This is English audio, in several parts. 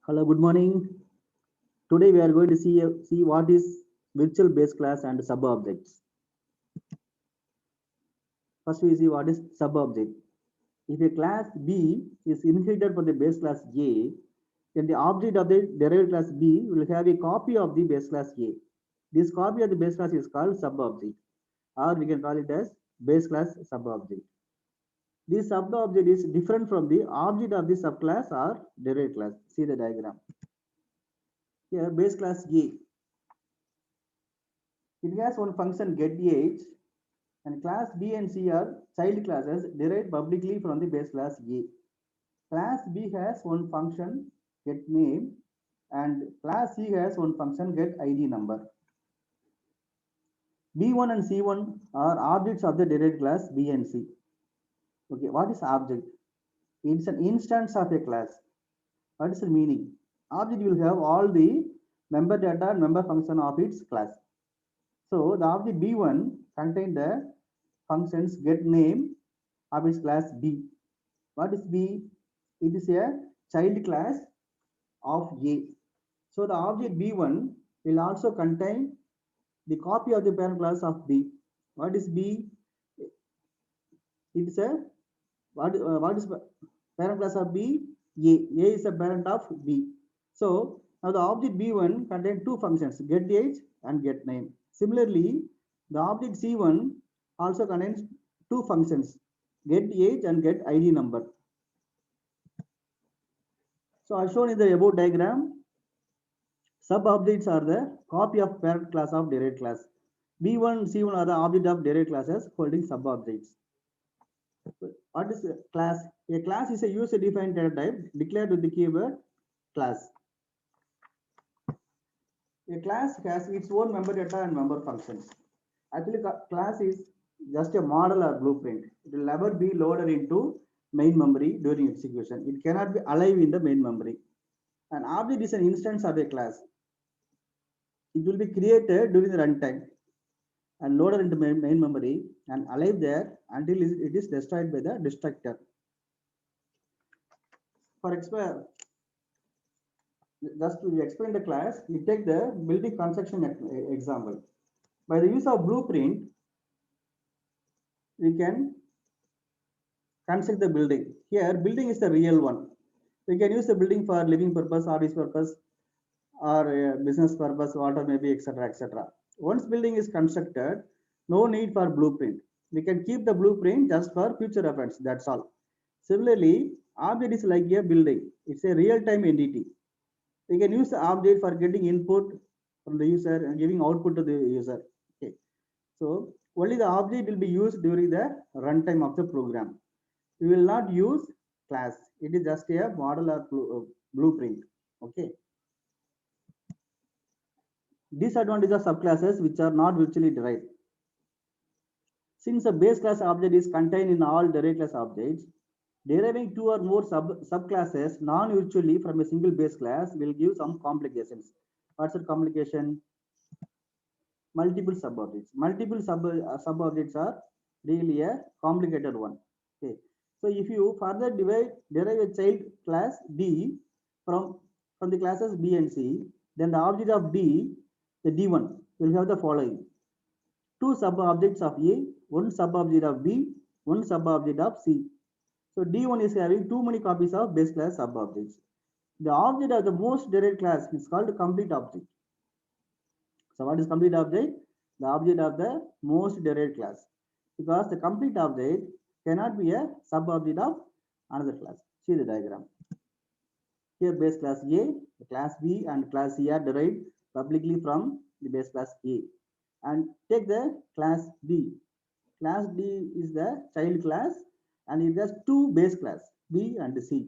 Hello, good morning. Today we are going to see what is virtual base class and sub objects. First we see what is sub object. If a class B is inherited from the base class A, then the object of the derived class B will have a copy of the base class A. This copy of the base class is called sub object, or we can call it as base class sub object. This sub object is different from the object of the subclass or derived class. See the diagram. Here base class A. It has one function getAge, and class B and C are child classes derived publicly from the base class A. Class B has one function getName, and class C has one function getID number. B1 and C1 are objects of the derived class B and C. Okay, what is object? It's an instance of a class. What is the meaning? Object will have all the member data and member function of its class. So the object B1 contains the functions getName of its class B. What is B? It is a child class of A. So the object B1 will also contain the copy of the parent class of B. What is B? It is a what is parent class of B? A. A is a parent of B. So now the object B1 contains two functions, getAge and getName. Similarly, the object C1 also contains two functions, getAge and getID number. So as shown in the above diagram, sub-objects are the copy of parent class of derived class. B1, C1 are the object of derived classes holding sub-objects. What is a class? A class is a user-defined data type declared with the keyword class. A class has its own member data and member functions. Actually, class is just a model or blueprint. It will never be loaded into main memory during execution. It cannot be alive in the main memory. An object is an instance of a class. It will be created during the runtime and loaded into main memory and alive there until it is destroyed by the destructor. For example, just to explain the class, we take the building construction example. By the use of blueprint, we can construct the building. Here, building is the real one. We can use the building for living purpose, office purpose, or business purpose, whatever maybe, etc., etc. Once building is constructed, no need for blueprint. We can keep the blueprint just for future reference. That's all. Similarly, object is like a building. It's a real-time entity. We can use the object for getting input from the user and giving output to the user. Okay. So only the object will be used during the runtime of the program. We will not use class. It is just a model or blueprint. Okay. Disadvantage of subclasses which are not virtually derived. Since a base class object is contained in all derived class objects, deriving two or more subclasses non-virtually from a single base class will give some complications. What's the complication? Multiple subobjects. Multiple subobjects are really a complicated one. Okay. So if you further derive a child class D from the classes B and C, then the object of D, the D1, will have the following: two sub-objects of A, one sub-object of B, one sub-object of C. So D1 is having too many copies of base class sub-objects. The object of the most derived class is called complete object. So what is complete object? The object of the most derived class. Because the complete object cannot be a sub-object of another class. See the diagram. Here base class A, class B and class C are derived publicly from the base class A. And take the class B. Class B is the child class and it has two base class, B and C.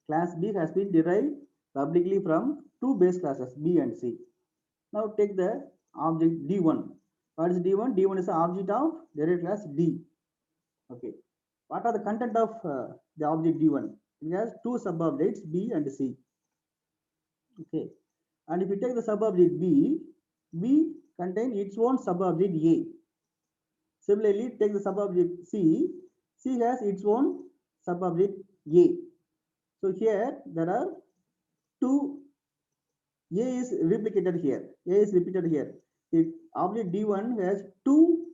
Class B has been derived publicly from two base classes, B and C. Now take the object D1. What is D1? D1 is the object of derived class D. Okay. What are the content of the object D1? It has two subobjects B and C. Okay. And if you take the subobject B, B contains its own subobject A. Similarly, take the subobject C. C has its own subobject A. So here there are two A is replicated here. A is repeated here. If object D1 has two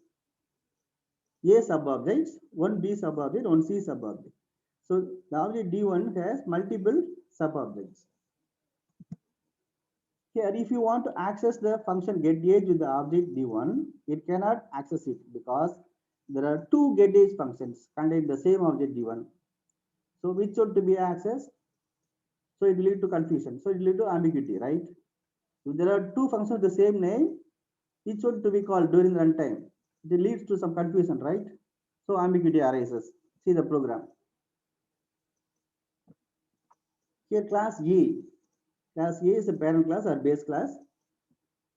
A sub-objects, one B sub-object, one C sub-object. So the object D1 has multiple sub-objects. Here, if you want to access the function getAge with the object D1, it cannot access it because there are two getAge functions contained in the same object D1. So which one to be accessed? So it will lead to confusion. So it will lead to ambiguity, right? If there are two functions with the same name, each one to be called during runtime, it leads to some confusion, right? So ambiguity arises. See the program. Here class A. Class A is a parent class or base class.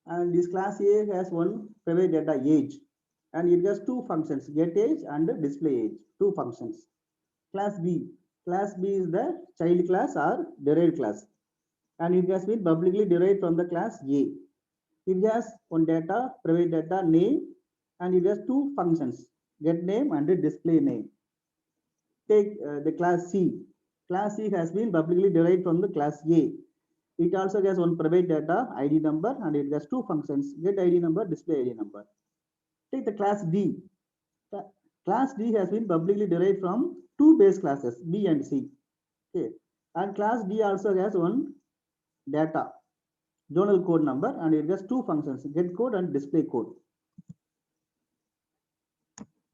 And this class A has one private data age. And it has two functions, getAge and displayAge, two functions. Class B. Class B is the child class or derived class. And it has been publicly derived from the class A. It has one data, private data, name, and it has two functions, get name and display name. Take the class C. Class C has been publicly derived from the class A. It also has one private data, ID number, and it has two functions, get ID number, display ID number. Take the class D. Class D has been publicly derived from two base classes, B and C. Okay. And class D also has one data, zonal code number, and it has two functions, get code and display code.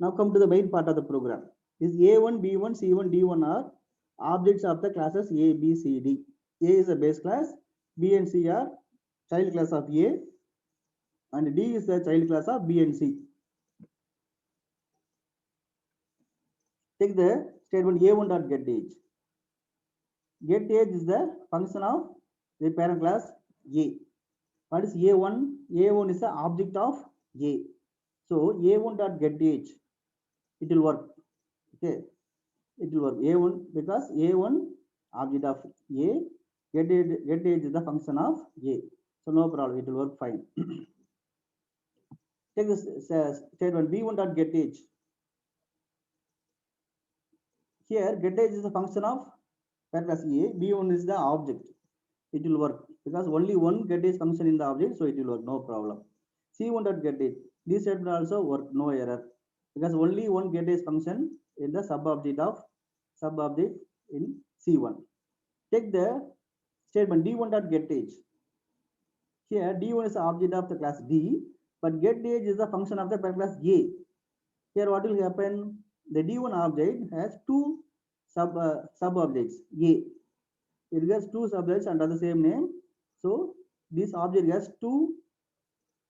Now come to the main part of the program. This A1, B1, C1, D1 are objects of the classes A, B, C, D. A is a base class, B and C are child class of A, and D is the child class of B and C. Take the statement A1 dot getAge. GetAge is the function of the parent class A. What is A1? A1 is the object of A. So A1 dot getAge, it will work. Okay, it will work. A1 because A1 object of A, getAge is the function of A. So no problem, it will work fine. Take this statement B1 dot getAge. Here getAge is the function of parent class A, B1 is the object. It will work because only one getAge function in the object, so it will work, no problem. C1 dot getAge, this statement also work, no error, because only one getAge function in the sub-object in C1. Take the statement D1 dot getAge. Here D1 is the object of the class D, but getAge is the function of the parent class A. Here what will happen? The D1 object has two sub-objects A. It has two subjects under the same name. So this object has two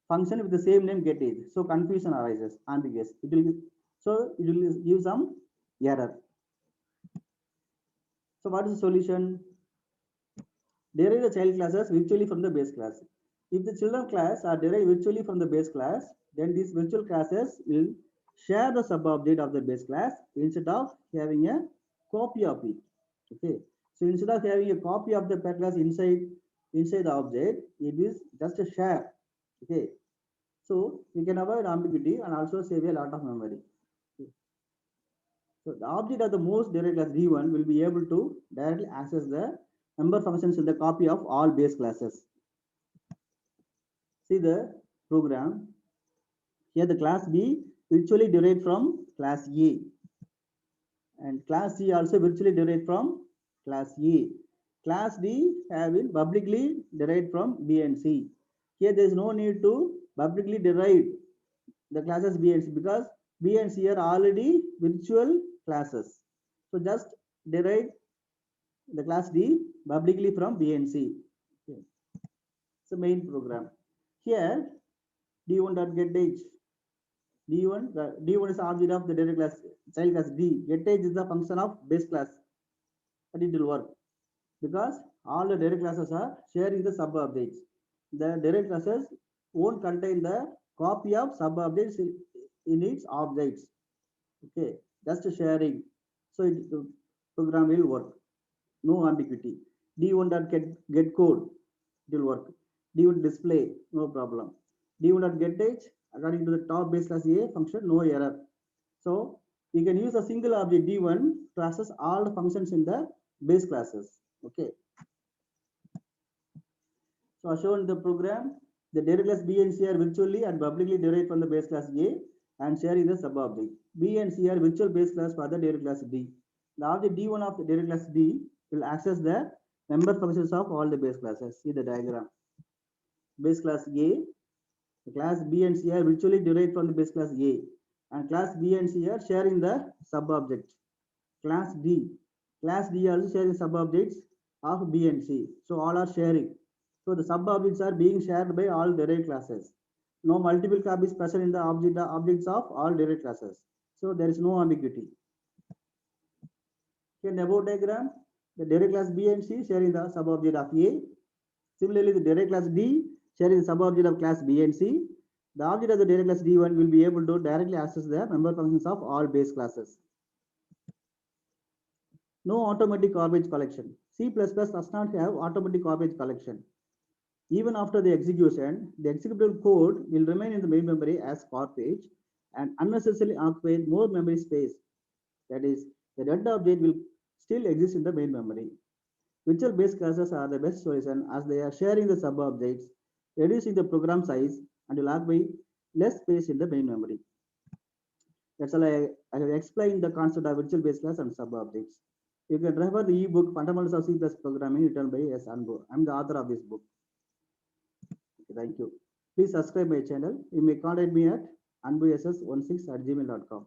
functions with the same name getAge. So confusion arises, ambiguous. It will give some error. So what is the solution? Derive the child classes virtually from the base class. If the children class are derived virtually from the base class, then these virtual classes will share the sub-object of the base class instead of having a copy of it. Okay. So instead of having a copy of the parent class inside the object, it is just a share. Okay. So we can avoid ambiguity and also save a lot of memory. Okay. So the object of the most derived class D1 will be able to directly access the member functions in the copy of all base classes. See the program. Here the class B virtually derived from class A, and class C also virtually derived from class A. Class D have been publicly derived from B and C. Here there is no need to publicly derive the classes B and C because B and C are already virtual classes. So just derive the class D publicly from B and C. Okay. It's the main program. Here D1 dot getAge. D1 is the object of the derived class child class D. GetAge is the function of base class, but it will work because all the derived classes are sharing the sub objects. The derived classes won't contain the copy of sub objects in its objects. Okay, just sharing. So the program will work. No ambiguity. D1 dot get code, it will work. D1 display, no problem. D1 dot getAge, according to the top base class A function, no error. So we can use a single object D1 to access all the functions in the base classes. Okay. So as shown in the program, the data class B and C are virtually and publicly derived from the base class A and sharing the sub-object. B and C are virtual base class for the data class D. The object D1 of the data class D will access the member functions of all the base classes. See the diagram. Base class A, the class B and C are virtually derived from the base class A, and class B and C are sharing the sub-object. Class D. Class D also sharing sub-objects of B and C. So all are sharing. So the sub-objects are being shared by all derived classes. No multiple copies present in the objects of all derived classes. So there is no ambiguity. Okay, in the above diagram, the derived class B and C sharing the sub-object of A. Similarly, the derived class D sharing the sub-object of class B and C. The object of the derived class D1 will be able to directly access the member functions of all base classes. No automatic garbage collection. C++ does not have automatic garbage collection. Even after the execution, the executable code will remain in the main memory as garbage and unnecessarily occupy more memory space. That is, the dead object will still exist in the main memory. Virtual base classes are the best solution as they are sharing the sub-objects, reducing the program size and will occupy less space in the main memory. That's all I have explained the concept of virtual base class and sub-objects. You can refer the ebook Fundamentals of C+ Programming written by S. Anbu. I'm the author of this book. Thank you. Please subscribe my channel. You may contact me at anbuss16@gmail.com.